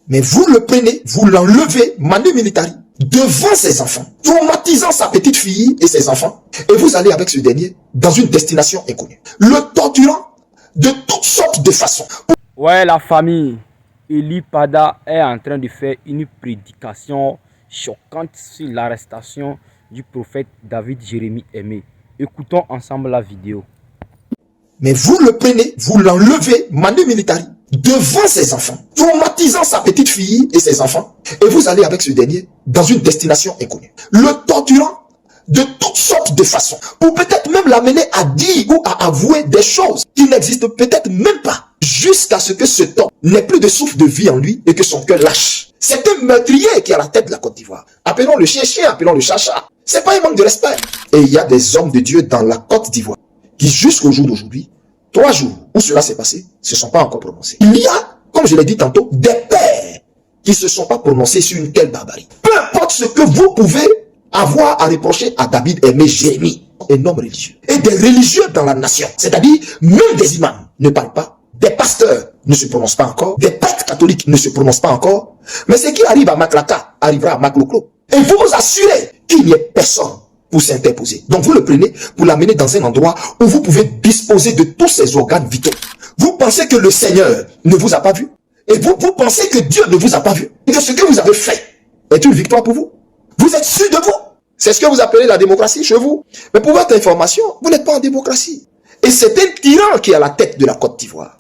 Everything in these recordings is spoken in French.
Mais vous le prenez, vous l'enlevez, manu militari, devant ses enfants, traumatisant sa petite fille et ses enfants, et vous allez avec ce dernier dans une destination inconnue, le torturant de toutes sortes de façons. Ouais, la famille, Eli Pada est en train de faire une prédication choquante sur l'arrestation du prophète David Jérémie Aimé. Écoutons ensemble la vidéo. Mais vous le prenez, vous l'enlevez, manu militari, devant ses enfants, traumatisant sa petite fille et ses enfants, et vous allez avec ce dernier dans une destination inconnue, le torturant de toutes sortes de façons, ou peut-être même l'amener à dire ou à avouer des choses qui n'existent peut-être même pas, jusqu'à ce que cet homme n'ait plus de souffle de vie en lui et que son cœur lâche. C'est un meurtrier qui est à la tête de la Côte d'Ivoire. Appelons le chien, appelons le chat. C'est pas un manque de respect. Et il y a des hommes de Dieu dans la Côte d'Ivoire qui jusqu'au jour d'aujourd'hui, 3 jours où cela s'est passé, se sont pas encore prononcés. Il y a, comme je l'ai dit tantôt, des pères qui se sont pas prononcés sur une telle barbarie. Peu importe ce que vous pouvez avoir à reprocher à David Aimé Jérémie, un homme religieux, et des religieux dans la nation, c'est-à-dire même des imams ne parlent pas, des pasteurs ne se prononcent pas encore, des prêtres catholiques ne se prononcent pas encore, mais ce qui arrive à Maklaka arrivera à Makloklo. Et vous vous assurez qu'il n'y ait personne pour s'interposer. Donc vous le prenez pour l'amener dans un endroit où vous pouvez disposer de tous ses organes vitaux. Vous pensez que le Seigneur ne vous a pas vu? Et vous pensez que Dieu ne vous a pas vu? Et que ce que vous avez fait est une victoire pour vous? Vous êtes sûr de vous? C'est ce que vous appelez la démocratie chez vous. Mais pour votre information, vous n'êtes pas en démocratie. Et c'est un tyran qui est à la tête de la Côte d'Ivoire.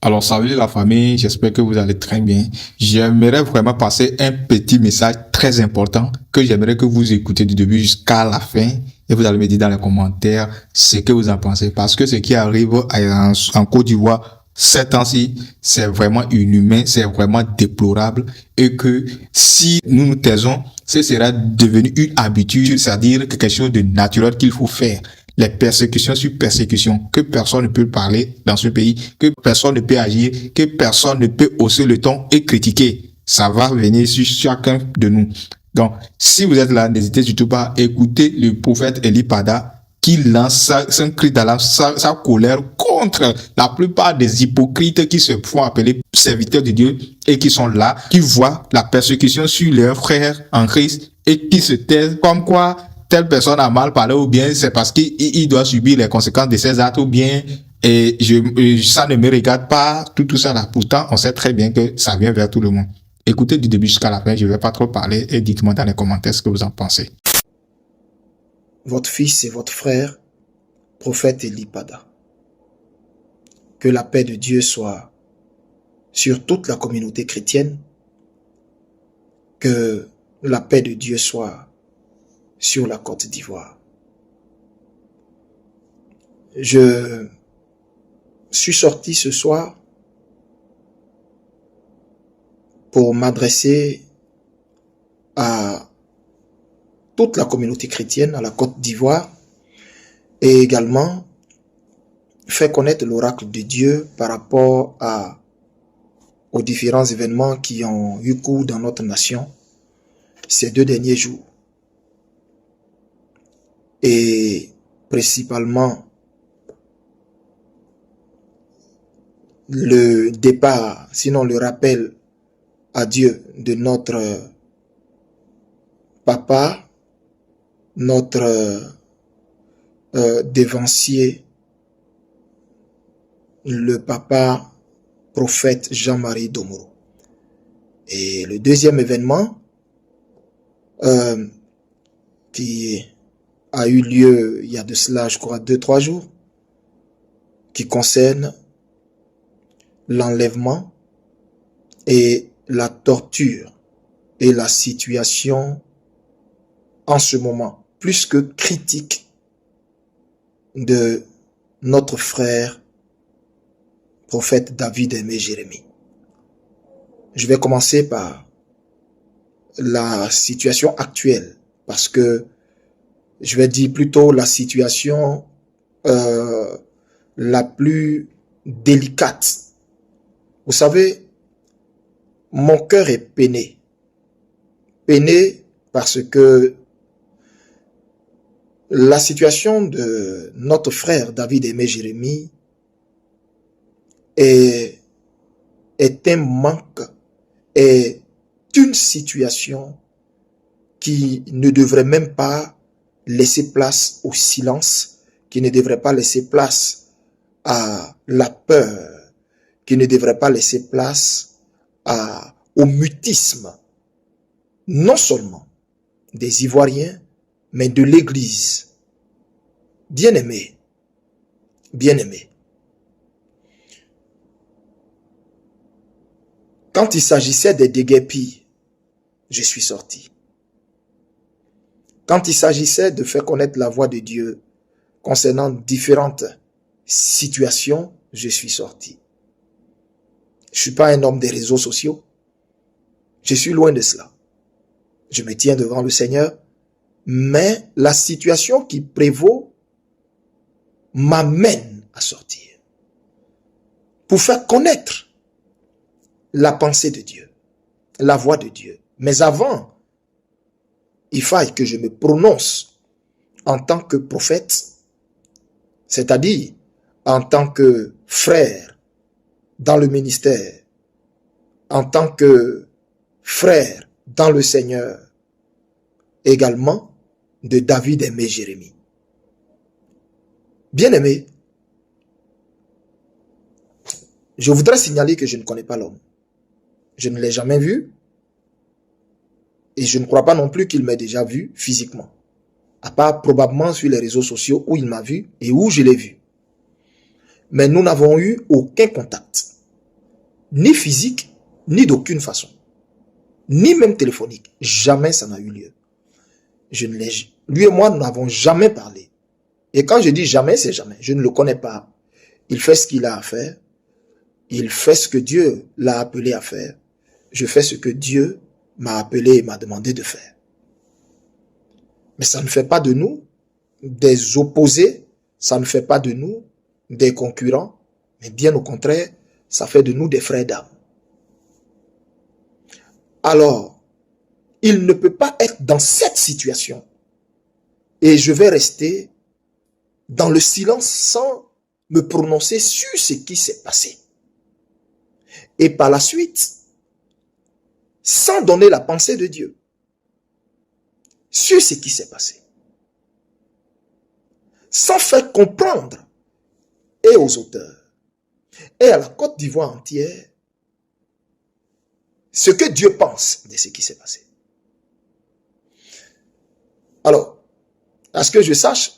Alors, salut la famille, j'espère que vous allez très bien. J'aimerais vraiment passer un petit message très important que j'aimerais que vous écoutez du début jusqu'à la fin et vous allez me dire dans les commentaires ce que vous en pensez. Parce que ce qui arrive en Côte d'Ivoire ces temps-ci, c'est vraiment inhumain, c'est vraiment déplorable et que si nous nous taisons, ce sera devenu une habitude, c'est-à-dire quelque chose de naturel qu'il faut faire. Les persécutions sur persécutions, que personne ne peut parler dans ce pays, que personne ne peut agir, que personne ne peut hausser le ton et critiquer. Ça va venir sur chacun de nous. Donc, si vous êtes là, n'hésitez surtout pas à écouter le prophète Eli Pada qui lance un cri d'alarme, sa colère contre la plupart des hypocrites qui se font appeler serviteurs de Dieu et qui sont là, qui voient la persécution sur leurs frères en Christ et qui se taisent comme quoi telle personne a mal parlé ou bien c'est parce qu'il doit subir les conséquences de ses actes ou bien et ça ne me regarde pas, tout ça là. Pourtant, on sait très bien que ça vient vers tout le monde. Écoutez du début jusqu'à la fin, je ne vais pas trop parler et dites-moi dans les commentaires ce que vous en pensez. Votre fils et votre frère, prophète Eli Pada. Que la paix de Dieu soit sur toute la communauté chrétienne. Que la paix de Dieu soit sur la Côte d'Ivoire. Je suis sorti ce soir pour m'adresser à toute la communauté chrétienne à la Côte d'Ivoire et également faire connaître l'oracle de Dieu par rapport aux différents événements qui ont eu cours dans notre nation ces 2 derniers jours. Et principalement le départ, sinon le rappel à Dieu de notre papa, notre dévancier, le papa prophète Jean-Marie Domoro. Et le deuxième événement qui a eu lieu il y a de cela, je crois, 2-3 jours, qui concerne l'enlèvement et la torture et la situation en ce moment plus que critique de notre frère prophète David Aimé Jérémie. Je vais commencer par la situation actuelle parce que je vais dire plutôt la situation la plus délicate. Vous savez, mon cœur est peiné. Peiné parce que la situation de notre frère David Aimé Jérémie est un manque est une situation qui ne devrait même pas laisser place au silence, qui ne devrait pas laisser place à la peur, qui ne devrait pas laisser place au mutisme, non seulement des Ivoiriens, mais de l'Église. Bien-aimés, bien-aimés, quand il s'agissait des déguerpis, je suis sorti. Quand il s'agissait de faire connaître la voix de Dieu concernant différentes situations, je suis sorti. Je ne suis pas un homme des réseaux sociaux. Je suis loin de cela. Je me tiens devant le Seigneur, mais la situation qui prévaut m'amène à sortir pour faire connaître la pensée de Dieu, la voix de Dieu. Mais avant, il faille que je me prononce en tant que prophète, c'est-à-dire en tant que frère dans le ministère, en tant que frère dans le Seigneur, également de David aimé Jérémie. Bien-aimé, je voudrais signaler que je ne connais pas l'homme. Je ne l'ai jamais vu et je ne crois pas non plus qu'il m'ait déjà vu physiquement, à part probablement sur les réseaux sociaux où il m'a vu et où je l'ai vu. Mais nous n'avons eu aucun contact, ni physique, ni d'aucune façon, ni même téléphonique. Jamais ça n'a eu lieu. Lui et moi, nous n'avons jamais parlé. Et quand je dis jamais, c'est jamais. Je ne le connais pas. Il fait ce qu'il a à faire. Il fait ce que Dieu l'a appelé à faire. Je fais ce que Dieu m'a appelé et m'a demandé de faire. Mais ça ne fait pas de nous des opposés. Ça ne fait pas de nous des concurrents. Mais bien au contraire, ça fait de nous des frères d'âme. Alors, il ne peut pas être dans cette situation. Et je vais rester dans le silence sans me prononcer sur ce qui s'est passé. Et par la suite, sans donner la pensée de Dieu sur ce qui s'est passé. Sans faire comprendre et aux auteurs et à la Côte d'Ivoire entière ce que Dieu pense de ce qui s'est passé. Alors, à ce que je sache,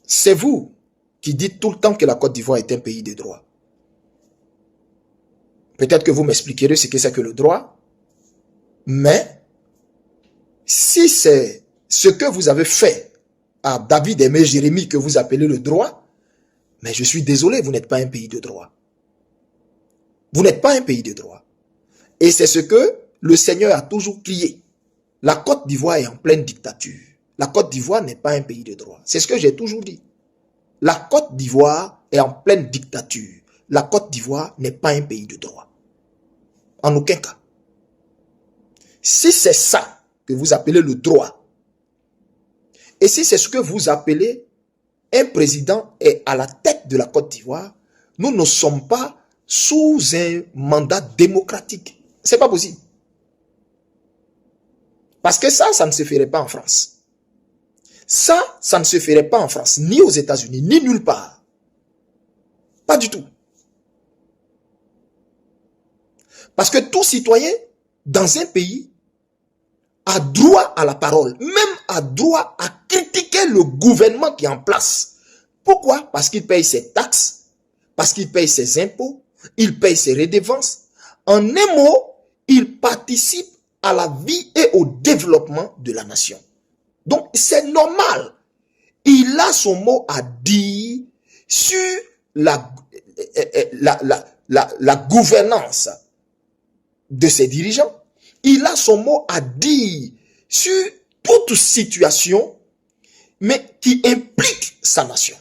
c'est vous qui dites tout le temps que la Côte d'Ivoire est un pays de droit. Peut-être que vous m'expliquerez ce que c'est que le droit, mais si c'est ce que vous avez fait à David aimé Jérémie que vous appelez le droit, mais je suis désolé, vous n'êtes pas un pays de droit. Vous n'êtes pas un pays de droit. Et c'est ce que le Seigneur a toujours crié. La Côte d'Ivoire est en pleine dictature. La Côte d'Ivoire n'est pas un pays de droit. C'est ce que j'ai toujours dit. La Côte d'Ivoire est en pleine dictature. La Côte d'Ivoire n'est pas un pays de droit. En aucun cas. Si c'est ça que vous appelez le droit, et si c'est ce que vous appelez un président est à la tête de la Côte d'Ivoire, nous ne sommes pas sous un mandat démocratique. C'est pas possible. Parce que ça ne se ferait pas en France. Ça ne se ferait pas en France, ni aux États-Unis, ni nulle part. Pas du tout. Parce que tout citoyen dans un pays a droit à la parole, même a droit à critiquer le gouvernement qui est en place. Pourquoi? Parce qu'il paye ses taxes, parce qu'il paye ses impôts, il paye ses redevances. En un mot, il participe à la vie et au développement de la nation. Donc, c'est normal. Il a son mot à dire sur la gouvernance de ses dirigeants. Il a son mot à dire sur toute situation, mais qui implique sa nation.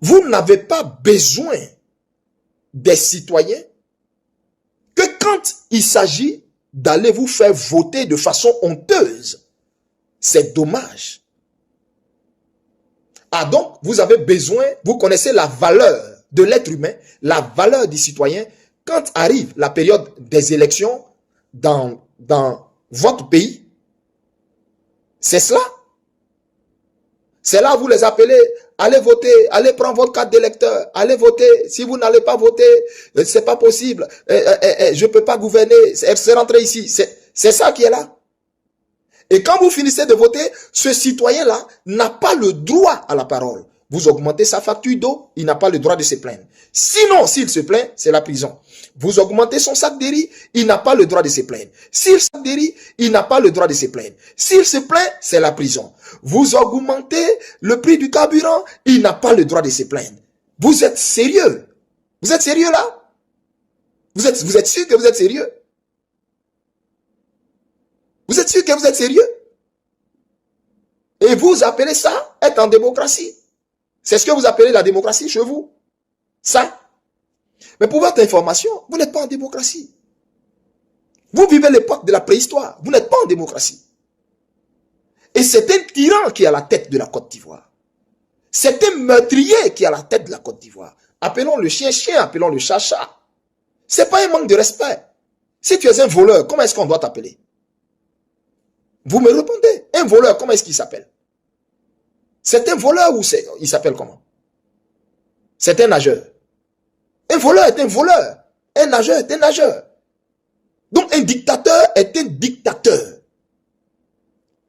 Vous n'avez pas besoin des citoyens que quand il s'agit d'aller vous faire voter de façon honteuse. C'est dommage. Ah donc, vous avez besoin, vous connaissez la valeur de l'être humain, la valeur du citoyen, quand arrive la période des élections dans votre pays, c'est cela. C'est là vous les appelez, allez voter, allez prendre votre carte d'électeur, allez voter. Si vous n'allez pas voter, c'est pas possible. Je peux pas gouverner, c'est rentrer ici. C'est ça qui est là. Et quand vous finissez de voter, ce citoyen-là n'a pas le droit à la parole. Vous augmentez sa facture d'eau, il n'a pas le droit de se plaindre. Sinon, s'il se plaint, c'est la prison. Vous augmentez son sac de riz, il n'a pas le droit de se plaindre. S'il sac de riz, il n'a pas le droit de se plaindre. S'il se plaint, c'est la prison. Vous augmentez le prix du carburant, il n'a pas le droit de se plaindre. Vous êtes sérieux? Vous êtes sérieux là? Vous êtes sûr que vous êtes sérieux? Vous êtes sûr que vous êtes sérieux? Et vous appelez ça être en démocratie? C'est ce que vous appelez la démocratie chez vous? Ça? Mais pour votre information, vous n'êtes pas en démocratie. Vous vivez l'époque de la préhistoire. Vous n'êtes pas en démocratie. Et c'est un tyran qui est à la tête de la Côte d'Ivoire. C'est un meurtrier qui est à la tête de la Côte d'Ivoire. Appelons le chien chien, appelons le chat chat. C'est pas un manque de respect. Si tu es un voleur, comment est-ce qu'on doit t'appeler? Vous me répondez. Un voleur, comment est-ce qu'il s'appelle? C'est un voleur ou il s'appelle comment? C'est un nageur. Un voleur est un voleur. Un nageur est un nageur. Donc un dictateur est un dictateur.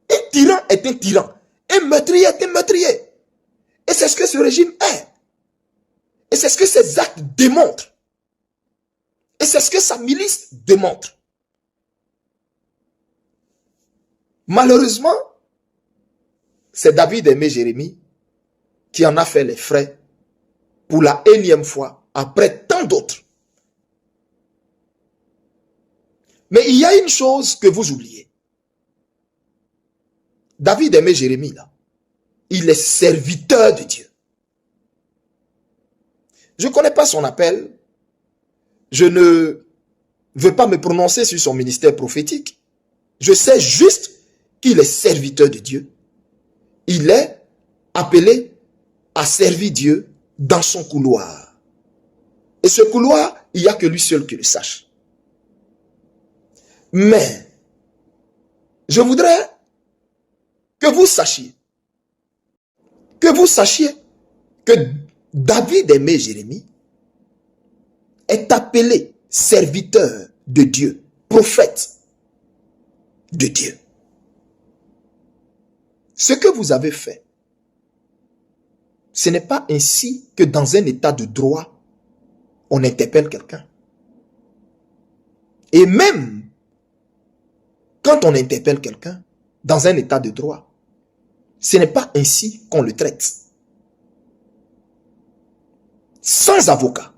Un tyran est un tyran. Un meurtrier est un meurtrier. Et c'est ce que ce régime est. Et c'est ce que ses actes démontrent. Et c'est ce que sa milice démontre. Malheureusement, c'est David Aimé Jérémie qui en a fait les frais pour la énième fois, après tant d'autres. Mais il y a une chose que vous oubliez. David Aimé Jérémie, là, il est serviteur de Dieu. Je ne connais pas son appel. Je ne veux pas me prononcer sur son ministère prophétique. Je sais juste qu'il est serviteur de Dieu. Il est appelé à servir Dieu dans son couloir. Et ce couloir, il n'y a que lui seul qui le sache. Mais, je voudrais que vous sachiez que David Aimé Jérémie est appelé serviteur de Dieu, prophète de Dieu. Ce que vous avez fait, ce n'est pas ainsi que dans un état de droit, on interpelle quelqu'un. Et même quand on interpelle quelqu'un dans un état de droit, ce n'est pas ainsi qu'on le traite. Sans avocat.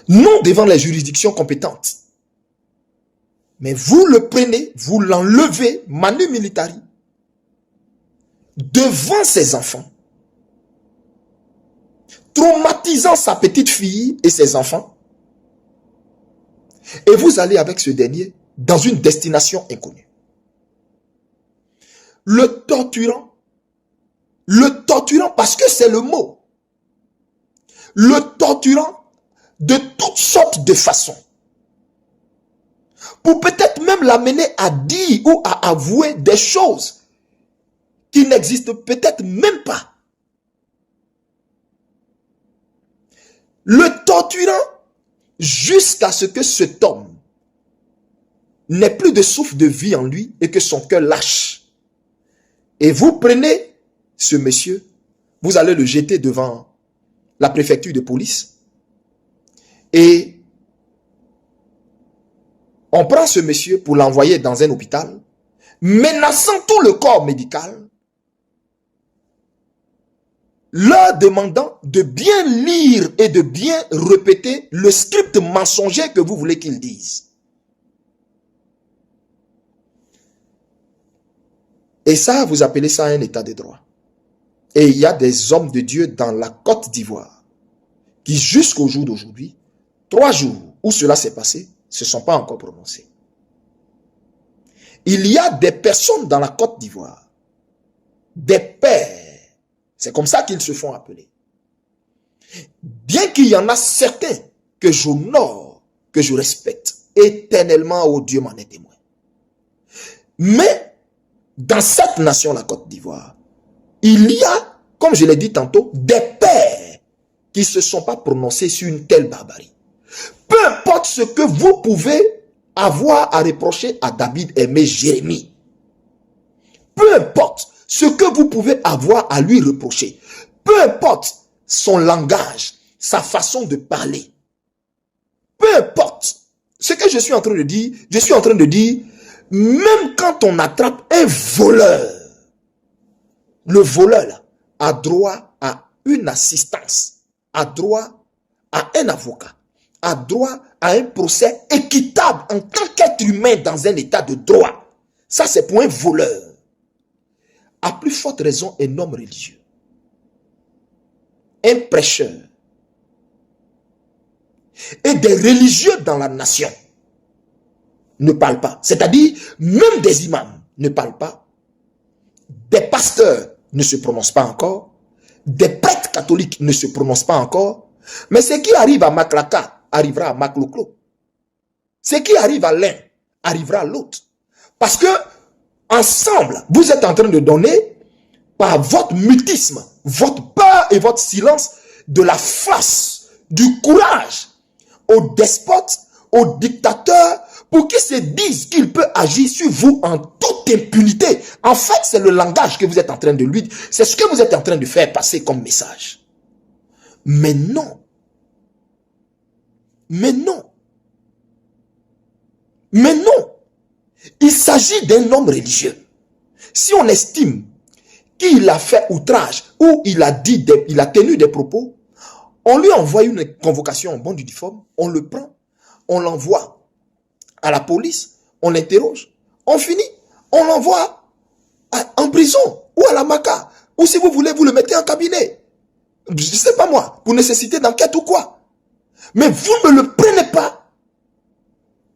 Non devant les juridictions compétentes. Mais vous le prenez, vous l'enlevez, manu militari, devant ses enfants, traumatisant sa petite fille et ses enfants, et vous allez avec ce dernier dans une destination inconnue. Le torturant parce que c'est le mot, le torturant de toutes sortes de façons, pour peut-être même l'amener à dire ou à avouer des choses qui n'existent peut-être même pas. Le torturant jusqu'à ce que cet homme n'ait plus de souffle de vie en lui et que son cœur lâche. Et vous prenez ce monsieur, vous allez le jeter devant la préfecture de police et on prend ce monsieur pour l'envoyer dans un hôpital, menaçant tout le corps médical, leur demandant de bien lire et de bien répéter le script mensonger que vous voulez qu'ils disent. Et ça, vous appelez ça un état de droit. Et il y a des hommes de Dieu dans la Côte d'Ivoire qui, jusqu'au jour d'aujourd'hui, 3 jours où cela s'est passé, se sont pas encore prononcés. Il y a des personnes dans la Côte d'Ivoire, des pères C'est comme ça qu'ils se font appeler. Bien qu'il y en a certains que j'honore, que je respecte, éternellement, oh Dieu m'en est témoin. Mais, dans cette nation, la Côte d'Ivoire, il y a, comme je l'ai dit tantôt, des pères qui ne se sont pas prononcés sur une telle barbarie. Peu importe ce que vous pouvez avoir à reprocher à David Aimé Jérémie, peu importe ce que vous pouvez avoir à lui reprocher, peu importe son langage, sa façon de parler, peu importe ce que je suis en train de dire, même quand on attrape un voleur, le voleur là, a droit à une assistance, a droit à un avocat, a droit à un procès équitable en tant qu'être humain dans un état de droit. Ça, c'est pour un voleur. À plus forte raison, un homme religieux, un prêcheur, et des religieux dans la nation ne parlent pas. C'est-à-dire, même des imams ne parlent pas. Des pasteurs ne se prononcent pas encore. Des prêtres catholiques ne se prononcent pas encore. Mais ce qui arrive à Maklaka arrivera à Makloklo. Ce qui arrive à l'un arrivera à l'autre. Parce que, ensemble, vous êtes en train de donner, par votre mutisme, votre peur et votre silence, de la force, du courage aux despotes, aux dictateurs, pour qu'ils se disent qu'il peut agir sur vous en toute impunité. En fait, c'est le langage que vous êtes en train de lui dire. C'est ce que vous êtes en train de faire passer comme message. Mais non. Mais non. Mais non. Il s'agit d'un homme religieux. Si on estime qu'il a fait outrage ou il a tenu des propos, on lui envoie une convocation en bon uniforme, on le prend, on l'envoie à la police, on l'interroge, on finit, on l'envoie en prison ou à la MACA, ou si vous voulez, vous le mettez en cabinet. Je ne sais pas moi, pour nécessité d'enquête ou quoi. Mais vous ne le prenez pas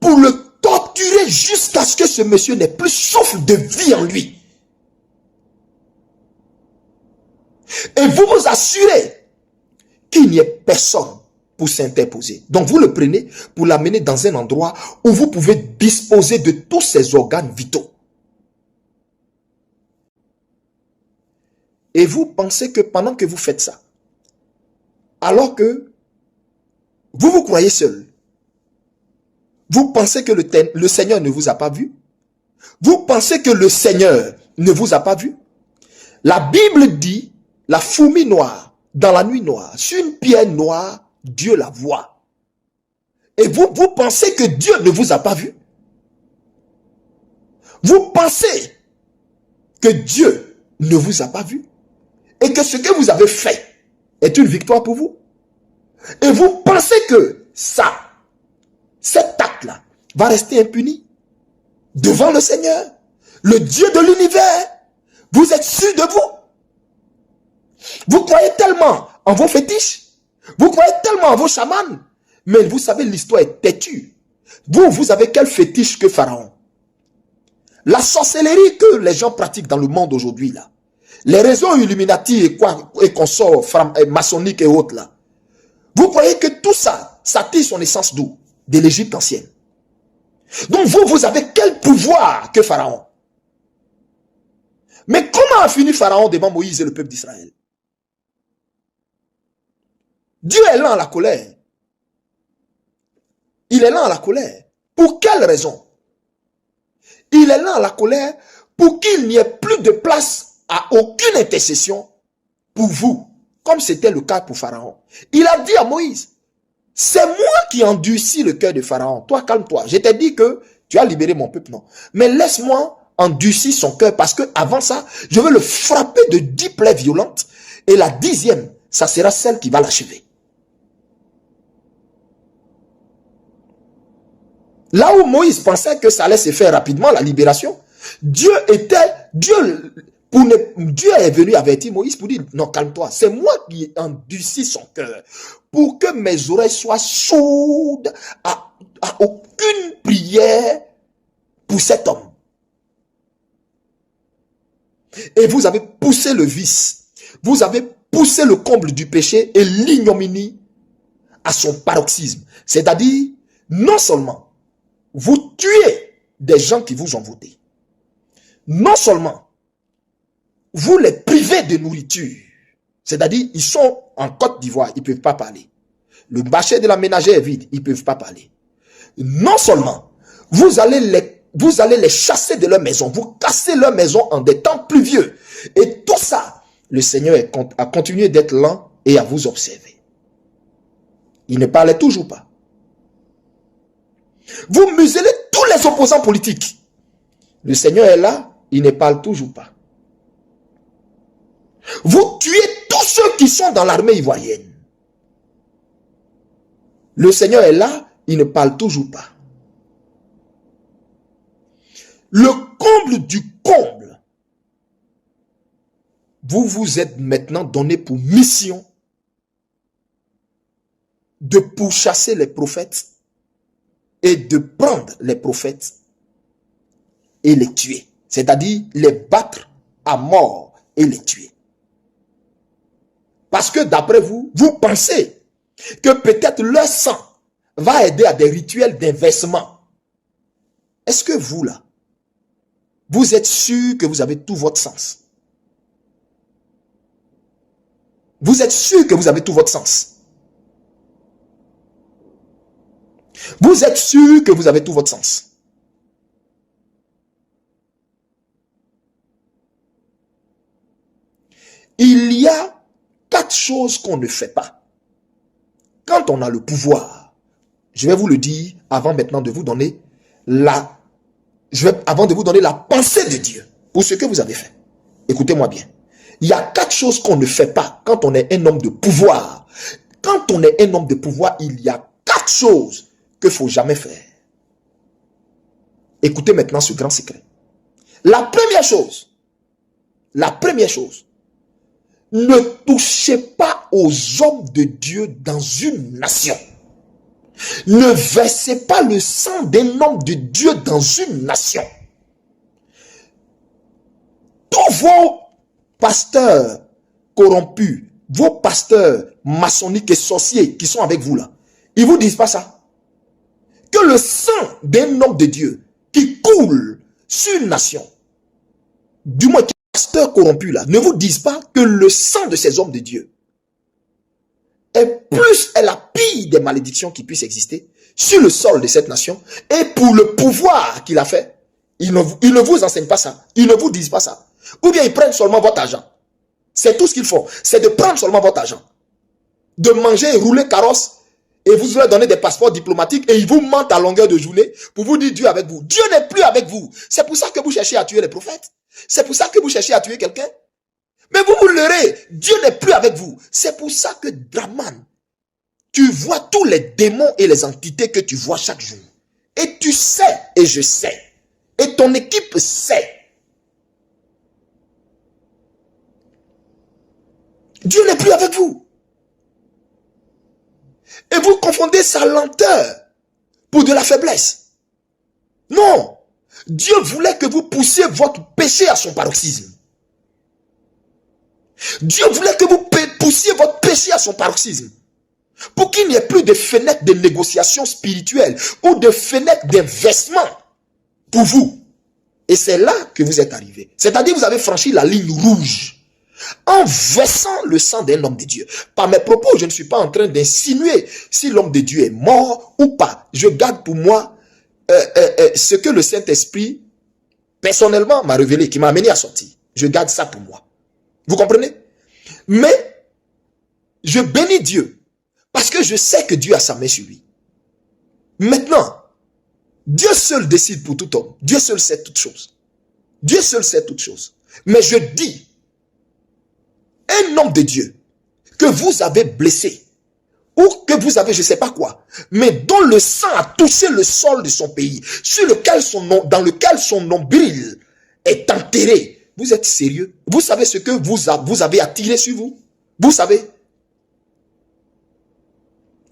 pour le torturer jusqu'à ce que ce monsieur n'ait plus souffle de vie en lui. Et vous vous assurez qu'il n'y ait personne pour s'interposer. Donc vous le prenez pour l'amener dans un endroit où vous pouvez disposer de tous ses organes vitaux. Et vous pensez que pendant que vous faites ça, alors que vous vous croyez seul, vous pensez que le Seigneur ne vous a pas vu? Vous pensez que le Seigneur ne vous a pas vu? La Bible dit, la fourmi noire, dans la nuit noire, sur une pierre noire, Dieu la voit. Et vous pensez que Dieu ne vous a pas vu? Vous pensez que Dieu ne vous a pas vu? Et que ce que vous avez fait est une victoire pour vous? Et vous pensez que cet acte-là, va rester impuni devant le Seigneur, le Dieu de l'univers? Vous êtes sûr de vous? Vous croyez tellement en vos fétiches, vous croyez tellement en vos chamans, mais vous savez, l'histoire est têtue. Vous avez quel fétiche que Pharaon? La sorcellerie que les gens pratiquent dans le monde aujourd'hui, là, les réseaux Illuminati et consorts maçonniques et autres, là, vous croyez que tout ça, ça tire son essence d'où? De l'Égypte ancienne. Donc vous avez quel pouvoir que Pharaon? Mais comment a fini Pharaon devant Moïse et le peuple d'Israël? Dieu est lent à la colère. Il est lent à la colère. Pour quelle raison? Il est lent à la colère pour qu'il n'y ait plus de place à aucune intercession pour vous, comme c'était le cas pour Pharaon. Il a dit à Moïse, c'est moi qui endurcis le cœur de Pharaon. Toi, calme-toi. Je t'ai dit que tu as libéré mon peuple, non. Mais laisse-moi endurcir son cœur, parce que avant ça, je veux le frapper de 10 plaies violentes. Et la 10e, ça sera celle qui va l'achever. Là où Moïse pensait que ça allait se faire rapidement, la libération, Dieu est venu avertir Moïse pour dire, non, calme-toi, c'est moi qui endurcis son cœur, pour que mes oreilles soient sourdes à aucune prière pour cet homme. Et vous avez poussé le vice, Vous avez poussé le comble du péché et l'ignominie à son paroxysme. C'est-à-dire, non seulement vous tuez des gens qui vous ont voté, non seulement vous les privez de nourriture, c'est-à-dire ils sont en Côte d'Ivoire, ils ne peuvent pas parler. Le marché de la ménagère est vide, ils ne peuvent pas parler. Non seulement vous allez les chasser de leur maison, vous cassez leur maison en des temps pluvieux. Et tout ça, le Seigneur a continué d'être lent et à vous observer. Il ne parlait toujours pas. Vous muselez tous les opposants politiques. Le Seigneur est là, il ne parle toujours pas. Vous tuez tous ceux qui sont dans l'armée ivoirienne. Le Seigneur est là, il ne parle toujours pas. Le comble du comble, vous vous êtes maintenant donné pour mission de pourchasser les prophètes et de prendre les prophètes et les tuer. C'est-à-dire les battre à mort et les tuer. Parce que d'après vous, vous pensez que peut-être leur sang va aider à des rituels d'inversement. Est-ce que vous là, vous êtes sûr que vous avez tout votre sens? Vous êtes sûr que vous avez tout votre sens? Vous êtes sûr que vous avez tout votre sens? Il y a 4 choses qu'on ne fait pas. Quand on a le pouvoir, je vais vous le dire avant maintenant de vous donner avant de vous donner la pensée de Dieu pour ce que vous avez fait. Écoutez-moi bien. Il y a 4 choses qu'on ne fait pas quand on est un homme de pouvoir. Quand on est un homme de pouvoir, il y a 4 choses qu'il ne faut jamais faire. Écoutez maintenant ce grand secret. La première chose, ne touchez pas aux hommes de Dieu dans une nation. Ne versez pas le sang d'un homme de Dieu dans une nation. Tous vos pasteurs corrompus, vos pasteurs maçonniques et sorciers qui sont avec vous là, ils vous disent pas ça. Que le sang d'un homme de Dieu qui coule sur une nation, du moins qui pasteurs corrompus là, ne vous disent pas que le sang de ces hommes de Dieu est la pire des malédictions qui puissent exister sur le sol de cette nation. Et pour le pouvoir qu'il a fait, ils ne vous enseignent pas ça. Ils ne vous disent pas ça. Ou bien ils prennent seulement votre argent. C'est tout ce qu'ils font. C'est de prendre seulement votre argent. De manger et rouler carrosse. Et vous leur donnez des passeports diplomatiques. Et ils vous mentent à longueur de journée pour vous dire Dieu est avec vous. Dieu n'est plus avec vous. C'est pour ça que vous cherchez à tuer les prophètes. C'est pour ça que vous cherchez à tuer quelqu'un. Mais vous vous leurrez. Dieu n'est plus avec vous. C'est pour ça que Draman, tu vois tous les démons et les entités que tu vois chaque jour. Et tu sais, et je sais. Et ton équipe sait. Dieu n'est plus avec vous. Et vous confondez sa lenteur pour de la faiblesse. Non. Dieu voulait que vous poussiez votre péché à son paroxysme. Dieu voulait que vous poussiez votre péché à son paroxysme. Pour qu'il n'y ait plus de fenêtres de négociation spirituelle ou de fenêtres d'investissement pour vous. Et c'est là que vous êtes arrivé. C'est-à-dire que vous avez franchi la ligne rouge en versant le sang d'un homme de Dieu. Par mes propos, je ne suis pas en train d'insinuer si l'homme de Dieu est mort ou pas. Je garde pour moi ce que le Saint-Esprit personnellement m'a révélé, qui m'a amené à sortir. Je garde ça pour moi. Vous comprenez? Mais je bénis Dieu parce que je sais que Dieu a sa main sur lui. Maintenant, Dieu seul décide pour tout homme. Dieu seul sait toutes choses. Dieu seul sait toutes choses. Mais je dis, un homme de Dieu que vous avez blessé ou que vous avez je ne sais pas quoi, mais dont le sang a touché le sol de son pays, dans lequel son nombril est enterré. Vous êtes sérieux? Vous savez ce que vous avez attiré sur vous? Vous savez?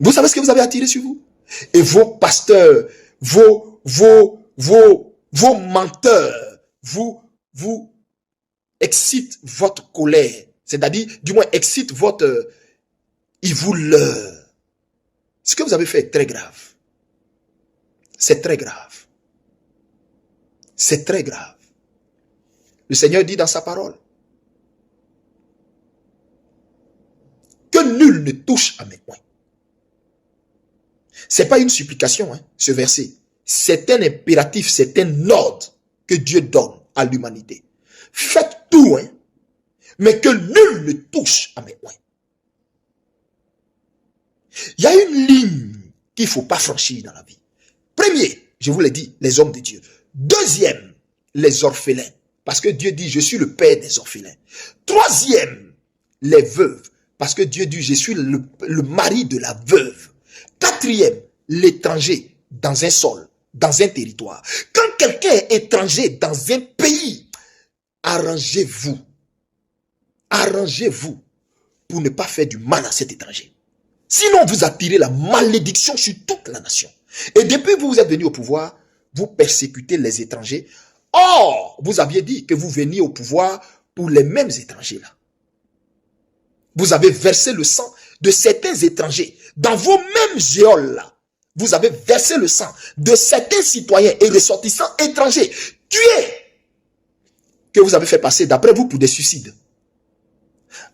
Vous savez ce que vous avez attiré sur vous? Et vos pasteurs, vos menteurs, vous excitent votre colère. C'est-à-dire, du moins, excite votre... il vous leurre. Ce que vous avez fait est très grave. C'est très grave. C'est très grave. Le Seigneur dit dans sa parole que nul ne touche à mes coins. C'est pas une supplication, hein, ce verset. C'est un impératif, c'est un ordre que Dieu donne à l'humanité. Faites tout, hein, mais que nul ne touche à mes coins. Il y a une ligne qu'il ne faut pas franchir dans la vie. Premier, je vous l'ai dit, les hommes de Dieu. Deuxième, les orphelins. Parce que Dieu dit, je suis le père des orphelins. Troisième, les veuves. Parce que Dieu dit, je suis le mari de la veuve. Quatrième, l'étranger dans un sol, dans un territoire. Quand quelqu'un est étranger dans un pays, arrangez-vous. Arrangez-vous pour ne pas faire du mal à cet étranger. Sinon, vous attirez la malédiction sur toute la nation. Et depuis que vous êtes venu au pouvoir, vous persécutez les étrangers. Or, vous aviez dit que vous veniez au pouvoir pour les mêmes étrangers-là. Vous avez versé le sang de certains étrangers dans vos mêmes géoles-là. Vous avez versé le sang de certains citoyens et ressortissants étrangers tués que vous avez fait passer d'après vous pour des suicides.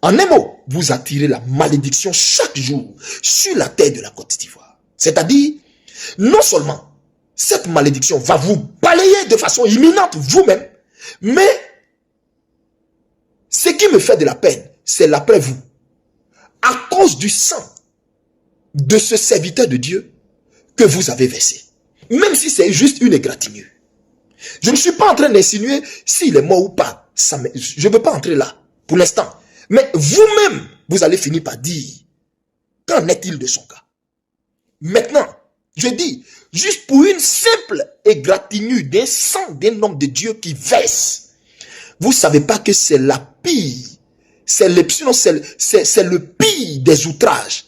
En un mot, vous attirez la malédiction chaque jour sur la terre de la Côte d'Ivoire. C'est-à-dire, non seulement cette malédiction va vous balayer de façon imminente vous-même, mais ce qui me fait de la peine, c'est l'après vous. À cause du sang de ce serviteur de Dieu que vous avez versé. Même si c'est juste une égratignure. Je ne suis pas en train d'insinuer s'il est mort ou pas. Je ne veux pas entrer là pour l'instant. Mais vous-même, vous allez finir par dire, qu'en est-il de son cas? Maintenant, je dis, juste pour une simple égratignure d'un sang d'un homme de Dieu qui verse, vous ne savez pas que c'est la pire, c'est le pire des outrages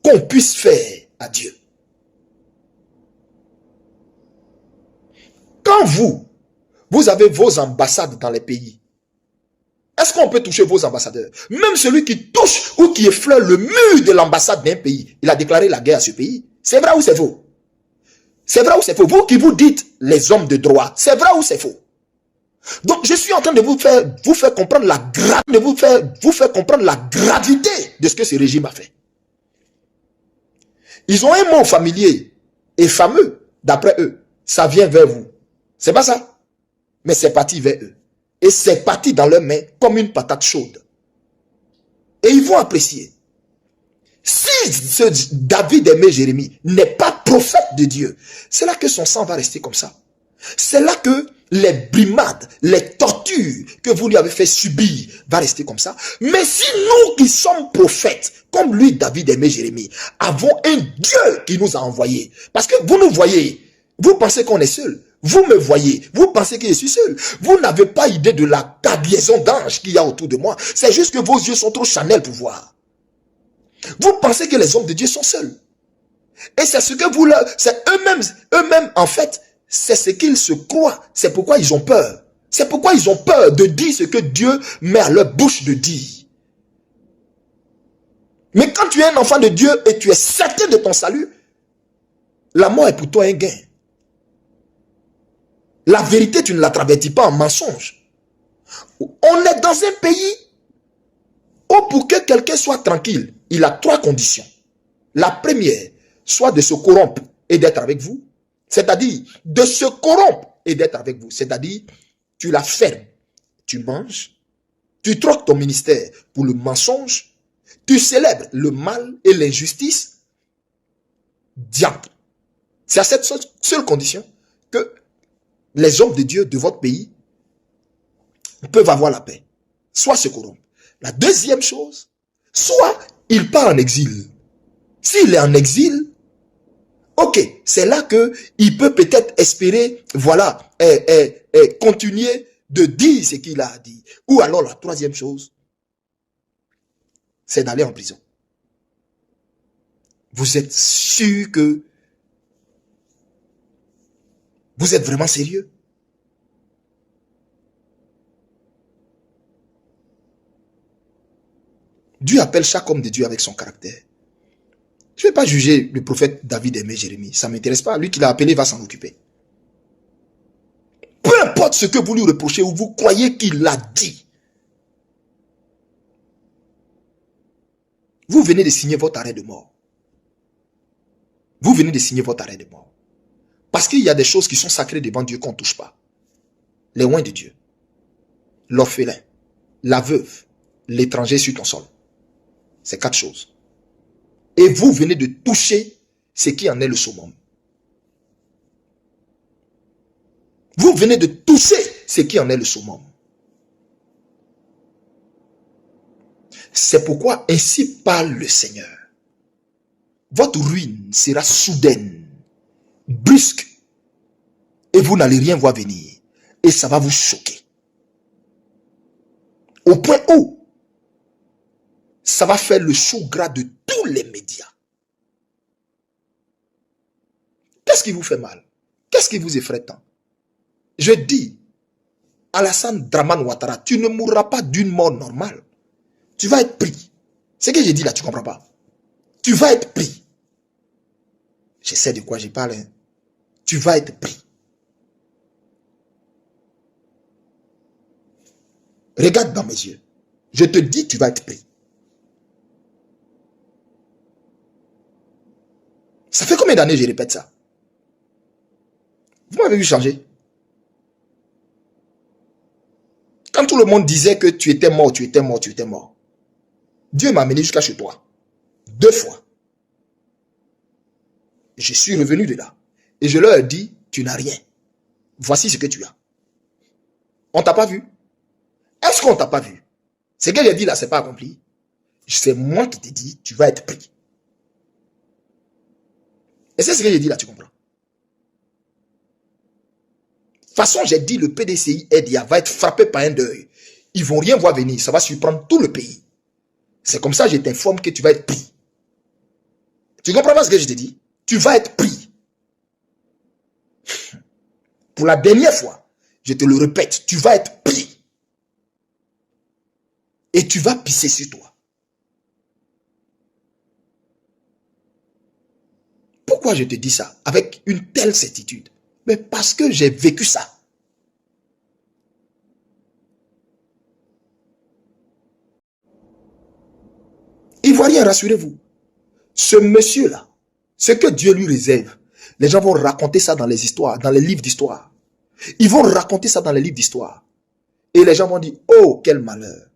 qu'on puisse faire à Dieu. Quand vous avez vos ambassades dans les pays, est-ce qu'on peut toucher vos ambassadeurs? Même celui qui touche ou qui effleure le mur de l'ambassade d'un pays, il a déclaré la guerre à ce pays. C'est vrai ou c'est faux? C'est vrai ou c'est faux? Vous qui vous dites les hommes de droit, c'est vrai ou c'est faux? Donc je suis en train de vous faire comprendre vous faire comprendre la gravité de ce que ce régime a fait. Ils ont un mot familier et fameux, d'après eux. Ça vient vers vous. C'est pas ça? Mais c'est parti vers eux. Et c'est parti dans leurs mains comme une patate chaude. Et ils vont apprécier. Si ce David aimé Jérémie n'est pas prophète de Dieu, c'est là que son sang va rester comme ça. C'est là que les brimades, les tortures que vous lui avez fait subir va rester comme ça. Mais si nous qui sommes prophètes, comme lui David aimé Jérémie, avons un Dieu qui nous a envoyés, parce que vous nous voyez, vous pensez qu'on est seul. Vous me voyez, vous pensez que je suis seul. Vous n'avez pas idée de la cargaison d'anges qu'il y a autour de moi. C'est juste que vos yeux sont trop chanels pour voir. Vous pensez que les hommes de Dieu sont seuls. Et c'est ce que vous c'est eux-mêmes en fait, c'est ce qu'ils se croient. C'est pourquoi ils ont peur. C'est pourquoi ils ont peur de dire ce que Dieu met à leur bouche de dire. Mais quand tu es un enfant de Dieu et tu es certain de ton salut, la mort est pour toi un gain. La vérité, tu ne la travertis pas en mensonge. On est dans un pays où pour que quelqu'un soit tranquille, il a trois conditions. La première, soit de se corrompre et d'être avec vous. C'est-à-dire, de se corrompre et d'être avec vous. C'est-à-dire, tu la fermes, tu manges, tu troques ton ministère pour le mensonge, tu célèbres le mal et l'injustice. Diable. C'est à cette seule condition que les hommes de Dieu de votre pays peuvent avoir la paix. Soit se corrompre. La deuxième chose, soit il part en exil. S'il est en exil, ok, c'est là que il peut peut-être espérer, voilà, continuer de dire ce qu'il a dit. Ou alors la troisième chose, c'est d'aller en prison. Vous êtes sûr que vous êtes vraiment sérieux? Dieu appelle chaque homme de Dieu avec son caractère. Je ne vais pas juger le prophète David Aimé Jérémie. Ça ne m'intéresse pas. Lui qui l'a appelé va s'en occuper. Peu importe ce que vous lui reprochez ou vous croyez qu'il l'a dit. Vous venez de signer votre arrêt de mort. Vous venez de signer votre arrêt de mort. Parce qu'il y a des choses qui sont sacrées devant Dieu qu'on ne touche pas. Les oins de Dieu. L'orphelin. La veuve. L'étranger sur ton sol. C'est 4 choses. Et vous venez de toucher ce qui en est le summum. Vous venez de toucher ce qui en est le summum. C'est pourquoi ainsi parle le Seigneur. Votre ruine sera soudaine, brusque, et vous n'allez rien voir venir. Et ça va vous choquer. Au point où ça va faire le chou gras de tous les médias. Qu'est-ce qui vous fait mal? Qu'est-ce qui vous effraie tant? Je dis, Alassane Draman Ouattara, tu ne mourras pas d'une mort normale. Tu vas être pris. Ce que j'ai dit là, tu ne comprends pas. Tu vas être pris. Je sais de quoi je parle. Hein. Tu vas être pris. Regarde dans mes yeux. Je te dis, tu vas être pris. Ça fait combien d'années je répète ça? Vous m'avez vu changer? Quand tout le monde disait que tu étais mort, tu étais mort, tu étais mort. Dieu m'a amené jusqu'à chez toi. 2 fois. Je suis revenu de là. Et je leur ai dit, tu n'as rien. Voici ce que tu as. On t'a pas vu? Est-ce qu'on t'a pas vu? Ce que j'ai dit là, c'est pas accompli. C'est moi qui t'ai dit, tu vas être pris. Et c'est ce que j'ai dit là, tu comprends? De toute façon, j'ai dit, le PDCI Edia va être frappé par un deuil. Ils vont rien voir venir. Ça va surprendre tout le pays. C'est comme ça que je t'informe que tu vas être pris. Tu comprends pas ce que je t'ai dit? Tu vas être pris. Pour la dernière fois, je te le répète, tu vas être pris. Et tu vas pisser sur toi. Pourquoi je te dis ça avec une telle certitude? Mais parce que j'ai vécu ça. Ivoirien, rassurez-vous. Ce monsieur-là, ce que Dieu lui réserve, les gens vont raconter ça dans les histoires, dans les livres d'histoire. Ils vont raconter ça dans les livres d'histoire. Et les gens vont dire, oh, quel malheur.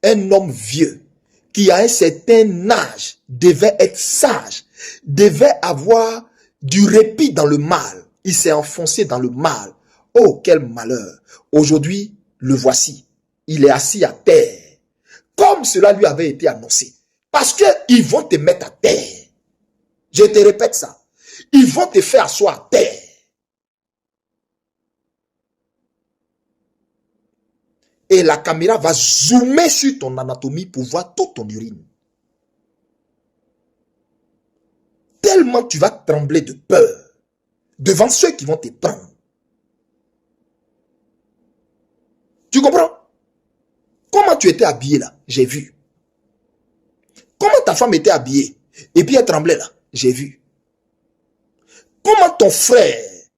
Un homme vieux qui a un certain âge devait être sage, devait avoir du répit dans le mal. Il s'est enfoncé dans le mal. Oh, quel malheur. Aujourd'hui, le voici. Il est assis à terre. Comme cela lui avait été annoncé. Parce qu'ils vont te mettre à terre. Je te répète ça. Ils vont te faire asseoir à terre. Et la caméra va zoomer sur ton anatomie pour voir toute ton urine. Tellement tu vas trembler de peur devant ceux qui vont te prendre. Tu comprends? Comment tu étais habillé là? J'ai vu. Comment ta femme était habillée? Et puis elle tremblait là? J'ai vu. Comment ton frère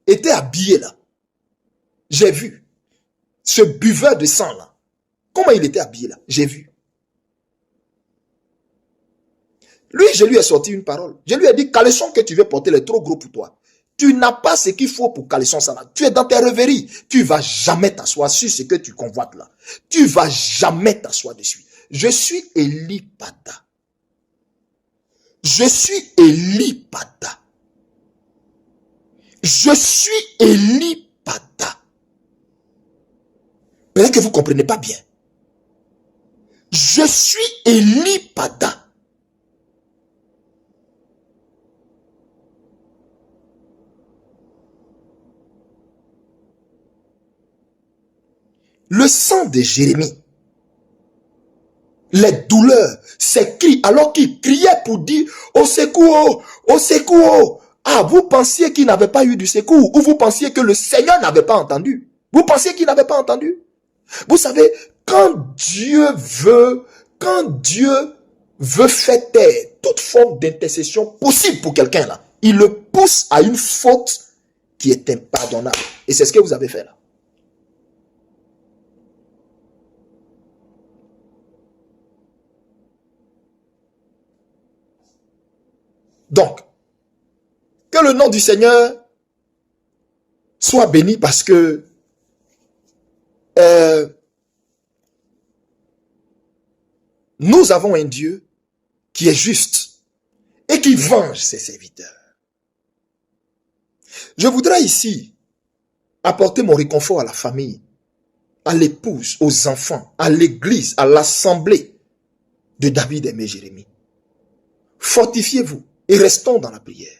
était habillé là? J'ai vu. Ce buveur de sang là, comment il était habillé là? J'ai vu. Lui, je lui ai sorti une parole. Je lui ai dit, caleçon que tu veux porter, il est trop gros pour toi. Tu n'as pas ce qu'il faut pour caleçon ça là. Tu es dans tes rêveries. Tu ne vas jamais t'asseoir sur ce que tu convoites là. Tu ne vas jamais t'asseoir dessus. Je suis Eli Pada. Je suis Eli Pada. Je suis Eli Pada. Peut-être que vous ne comprenez pas bien. Je suis Eli Pada. Le sang de Jérémie, les douleurs, ces cris, alors qu'il criait pour dire au secours, au secours. Ah, vous pensiez qu'il n'avait pas eu du secours, ou vous pensiez que le Seigneur n'avait pas entendu. Vous pensiez qu'il n'avait pas entendu. Vous savez, quand Dieu veut faire taire toute forme d'intercession possible pour quelqu'un là, il le pousse à une faute qui est impardonnable. Et c'est ce que vous avez fait là. Donc, que le nom du Seigneur soit béni parce que nous avons un Dieu qui est juste et qui venge ses serviteurs. Je voudrais ici apporter mon réconfort à la famille, à l'épouse, aux enfants, à l'église, à l'assemblée de David Aimé Jérémie. Fortifiez-vous et restons dans la prière.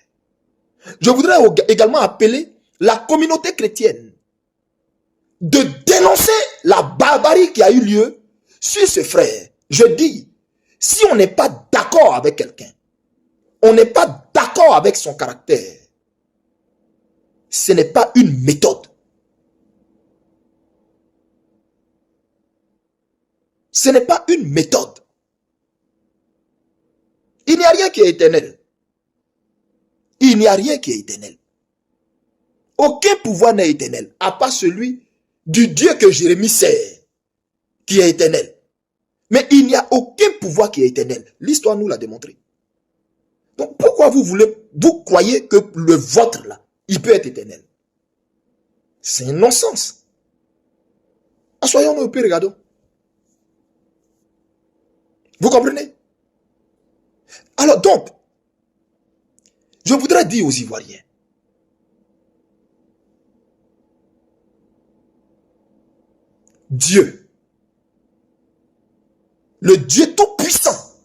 Je voudrais également appeler la communauté chrétienne de dénoncer la barbarie qui a eu lieu sur ce frère. Je dis, si on n'est pas d'accord avec quelqu'un, on n'est pas d'accord avec son caractère, ce n'est pas une méthode. Ce n'est pas une méthode. Il n'y a rien qui est éternel. Il n'y a rien qui est éternel. Aucun pouvoir n'est éternel, à part celui du Dieu que Jérémie sert, qui est éternel. Mais il n'y a aucun pouvoir qui est éternel. L'histoire nous l'a démontré. Donc pourquoi vous croyez que le vôtre là, il peut être éternel? C'est un non-sens. Assoyons-nous et puis regardons. Vous comprenez? Alors donc, je voudrais dire aux Ivoiriens, Dieu, le Dieu tout-puissant,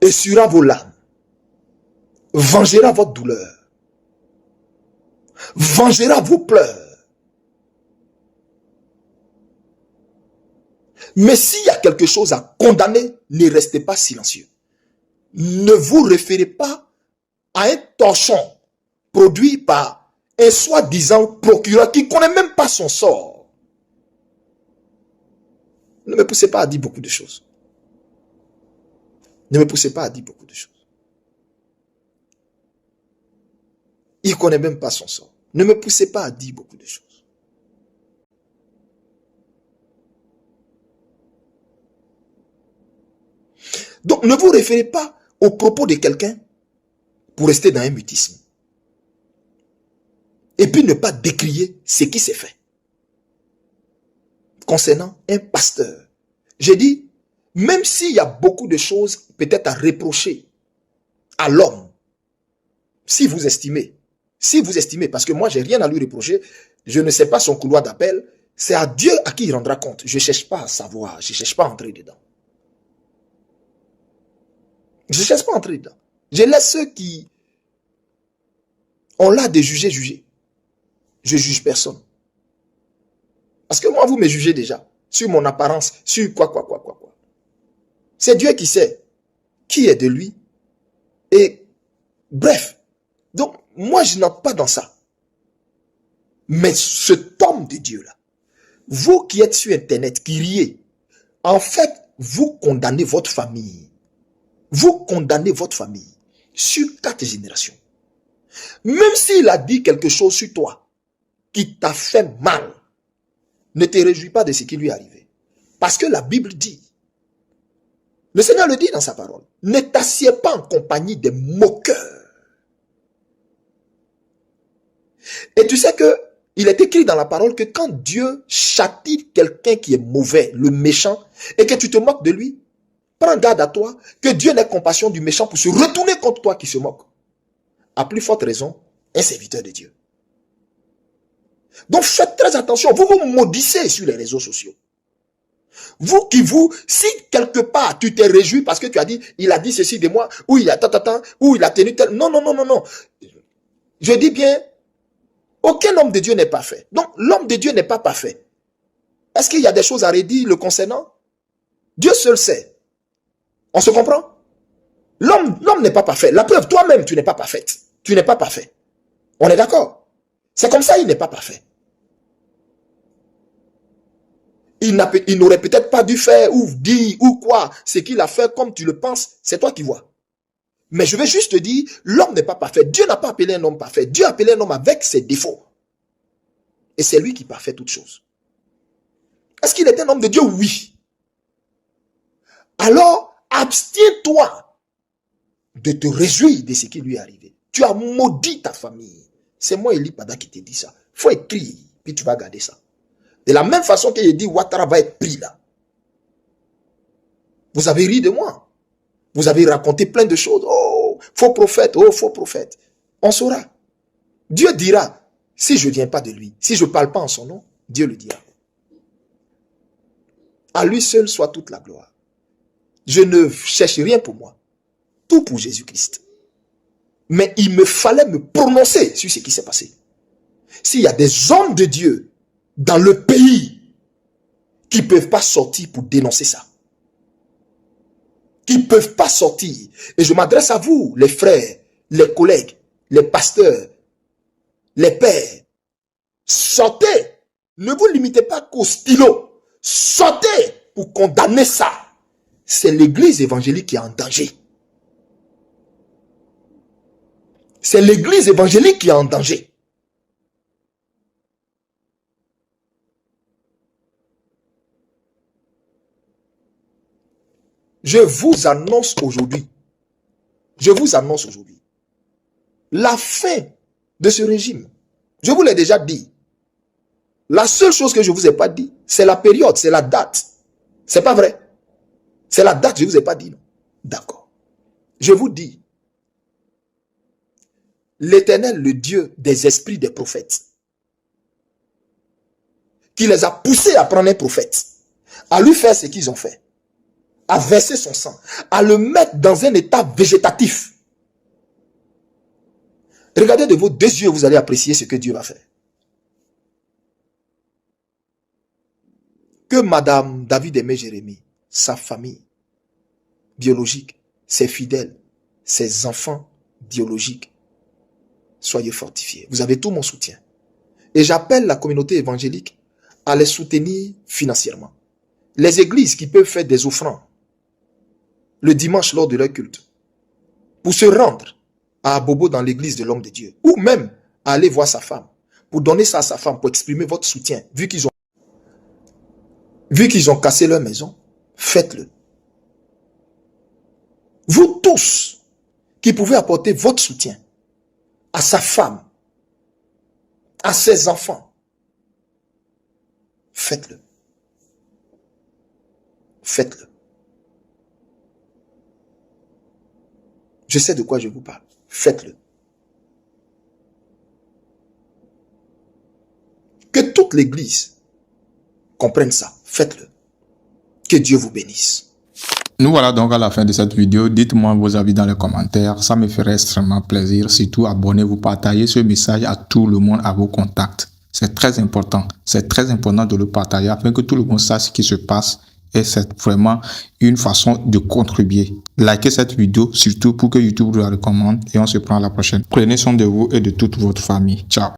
essuiera vos larmes, vengera votre douleur, vengera vos pleurs. Mais s'il y a quelque chose à condamner, ne restez pas silencieux. Ne vous référez pas à un torchon produit par un soi-disant procureur qui ne connaît même pas son sort. Ne me poussez pas à dire beaucoup de choses. Ne me poussez pas à dire beaucoup de choses. Il ne connaît même pas son sort. Ne me poussez pas à dire beaucoup de choses. Donc, ne vous référez pas aux propos de quelqu'un pour rester dans un mutisme. Et puis ne pas décrier ce qui s'est fait. Concernant un pasteur, j'ai dit, même s'il y a beaucoup de choses peut-être à reprocher à l'homme, si vous estimez, parce que moi j'ai rien à lui reprocher, je ne sais pas son couloir d'appel, c'est à Dieu à qui il rendra compte. Je ne cherche pas à savoir, je ne cherche pas à entrer dedans. Je ne cherche pas à entrer dedans. Je laisse ceux qui ont l'art de juger. Je ne juge personne. Parce que moi, vous me jugez déjà. Sur mon apparence, sur quoi. C'est Dieu qui sait qui est de lui. Et bref. Donc, moi, je n'entre pas dans ça. Mais cet homme de Dieu-là, vous qui êtes sur Internet, qui riez, en fait, vous condamnez votre famille. Vous condamnez votre famille sur 4 générations. Même s'il a dit quelque chose sur toi qui t'a fait mal, ne te réjouis pas de ce qui lui est arrivé. Parce que la Bible dit, le Seigneur le dit dans sa parole, ne t'assieds pas en compagnie des moqueurs. Et tu sais que il est écrit dans la parole que quand Dieu châtie quelqu'un qui est mauvais, le méchant, et que tu te moques de lui, prends garde à toi que Dieu n'ait compassion du méchant pour se retourner contre toi qui se moque. À plus forte raison, un serviteur de Dieu. Donc faites très attention, vous vous maudissez sur les réseaux sociaux. Si quelque part tu t'es réjoui parce que tu as dit, il a dit ceci de moi, ou il a ou il a tenu tel. Non. Je dis bien, aucun homme de Dieu n'est parfait. Donc l'homme de Dieu n'est pas parfait. Est-ce qu'il y a des choses à redire le concernant? Dieu seul sait. On se comprend? L'homme n'est pas parfait. La preuve, toi-même, tu n'es pas parfaite. Tu n'es pas parfait. On est d'accord? C'est comme ça, il n'est pas parfait. Il n'aurait peut-être pas dû faire ou dire ou quoi. Ce qu'il a fait comme tu le penses, c'est toi qui vois. Mais je vais juste te dire, l'homme n'est pas parfait. Dieu n'a pas appelé un homme parfait. Dieu a appelé un homme avec ses défauts. Et c'est lui qui parfait toutes choses. Est-ce qu'il est un homme de Dieu? Oui. Alors, abstiens-toi de te réjouir de ce qui lui est arrivé. Tu as maudit ta famille. C'est moi, Eli Pada, qui te dit ça. Il faut écrire, puis tu vas garder ça. De la même façon que j'ai dit, Ouattara va être pris là. Vous avez ri de moi. Vous avez raconté plein de choses. Oh, faux prophète, oh, faux prophète. On saura. Dieu dira, si je ne viens pas de lui, si je ne parle pas en son nom, Dieu le dira. À lui seul soit toute la gloire. Je ne cherche rien pour moi. Tout pour Jésus-Christ. Mais il me fallait me prononcer sur ce qui s'est passé. S'il y a des hommes de Dieu dans le pays qui ne peuvent pas sortir pour dénoncer ça, qui ne peuvent pas sortir, et je m'adresse à vous, les frères, les collègues, les pasteurs, les pères, sortez, ne vous limitez pas qu'au stylo, sortez pour condamner ça. C'est l'église évangélique qui est en danger. C'est l'église évangélique qui est en danger. Je vous annonce aujourd'hui, la fin de ce régime. Je vous l'ai déjà dit. La seule chose que je ne vous ai pas dit, c'est la période, c'est la date. C'est pas vrai. C'est la date, je ne vous ai pas dit. D'accord. Je vous dis, l'Éternel, le Dieu des esprits des prophètes, qui les a poussés à prendre un prophète, à lui faire ce qu'ils ont fait, à verser son sang, à le mettre dans un état végétatif. Regardez de vos deux yeux, vous allez apprécier ce que Dieu va faire. Que Madame David Aimé Jérémie, sa famille biologique, ses fidèles, ses enfants biologiques, soyez fortifiés. Vous avez tout mon soutien. Et j'appelle la communauté évangélique à les soutenir financièrement. Les églises qui peuvent faire des offrandes le dimanche lors de leur culte, pour se rendre à Abobo dans l'église de l'homme de Dieu, ou même à aller voir sa femme, pour donner ça à sa femme, pour exprimer votre soutien, vu qu'ils ont cassé leur maison, faites-le. Vous tous qui pouvez apporter votre soutien à sa femme, à ses enfants, faites-le. Faites-le. Je sais de quoi je vous parle. Faites-le. Que toute l'église comprenne ça. Faites-le. Que Dieu vous bénisse. Nous voilà donc à la fin de cette vidéo. Dites-moi vos avis dans les commentaires. Ça me ferait extrêmement plaisir. Surtout, abonnez-vous, partagez ce message à tout le monde, à vos contacts. C'est très important. C'est très important de le partager afin que tout le monde sache ce qui se passe. Et c'est vraiment une façon de contribuer. Likez cette vidéo, surtout pour que YouTube vous la recommande. Et on se prend à la prochaine. Prenez soin de vous et de toute votre famille. Ciao.